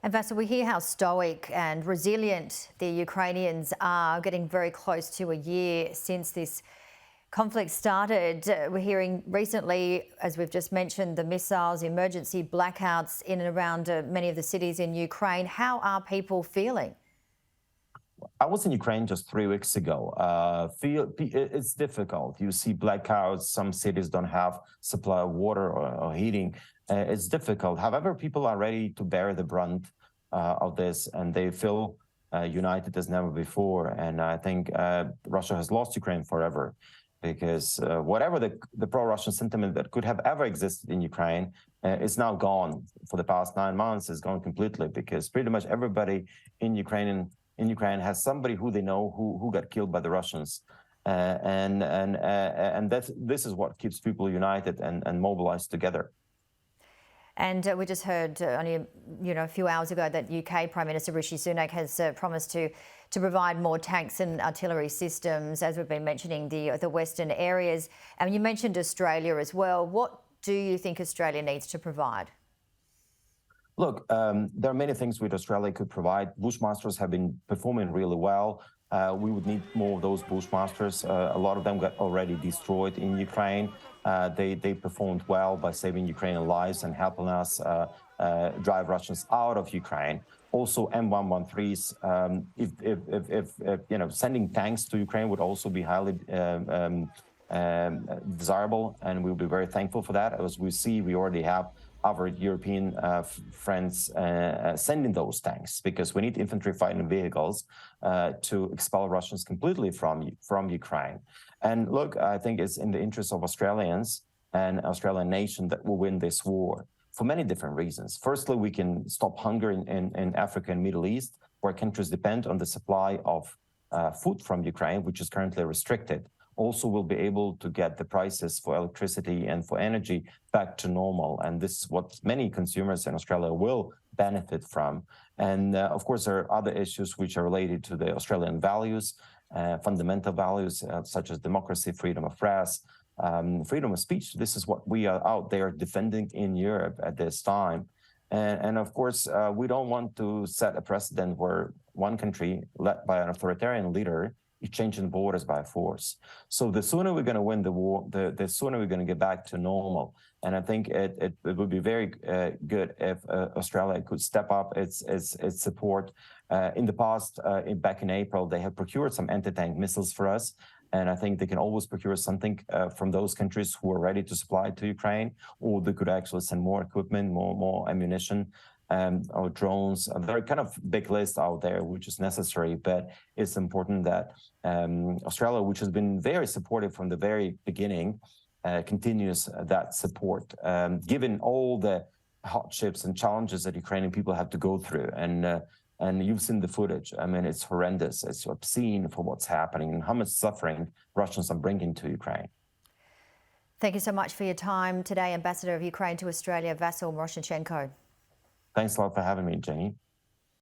And Vasyl, we hear how stoic and resilient the Ukrainians are, getting very close to a year since this conflict started. We're hearing recently, as we've just mentioned, the missiles, emergency blackouts in and around many of the cities in Ukraine. How are people feeling? I was in Ukraine just 3 weeks ago. It's difficult. You see blackouts. Some cities don't have supply of water or heating. It's difficult. However, people are ready to bear the brunt of this, and they feel united as never before. And I think Russia has lost Ukraine forever, because whatever the pro-Russian sentiment that could have ever existed in Ukraine is now gone. For the past 9 months, is gone completely, because pretty much everybody in Ukraine has somebody who they know who got killed by the Russians, and this is what keeps people united and mobilized together. And we just heard only a few hours ago that UK Prime Minister Rishi Sunak has promised to provide more tanks and artillery systems, as we've been mentioning, the western areas. And you mentioned Australia as well. What do you think Australia needs to provide? Look, there are many things which Australia could provide. Bushmasters have been performing really well. We would need more of those Bushmasters. A lot of them got already destroyed in Ukraine. They performed well by saving Ukrainian lives and helping us drive Russians out of Ukraine. Also, M113s. If sending tanks to Ukraine would also be highly desirable, and we'll be very thankful for that. As we see, we already have our European friends sending those tanks, because we need infantry fighting vehicles to expel Russians completely from Ukraine. And look, I think it's in the interest of Australians and Australian nation that will win this war for many different reasons. Firstly, we can stop hunger in Africa and Middle East, where countries depend on the supply of food from Ukraine, which is currently restricted. Also, we'll be able to get the prices for electricity and for energy back to normal. And this is what many consumers in Australia will benefit from. And of course, there are other issues which are related to the Australian values, fundamental values such as democracy, freedom of press, freedom of speech. This is what we are out there defending in Europe at this time. And of course, we don't want to set a precedent where one country led by an authoritarian leader is changing borders by force. So the sooner we're going to win the war, the sooner we're going to get back to normal. And I think it would be very good if Australia could step up its support. In the past, back in April, they have procured some anti-tank missiles for us. And I think they can always procure something from those countries who are ready to supply to Ukraine, or they could actually send more equipment, more ammunition, or drones. There are kind of big list out there, which is necessary, but it's important that Australia, which has been very supportive from the very beginning, continues that support, given all the hardships and challenges that Ukrainian people have to go through. And you've seen the footage. I mean, it's horrendous. It's obscene for what's happening and how much suffering Russians are bringing to Ukraine. Thank you so much for your time today, Ambassador of Ukraine to Australia, Vasyl Myroshnychenko. Thanks a lot for having me, Jenny.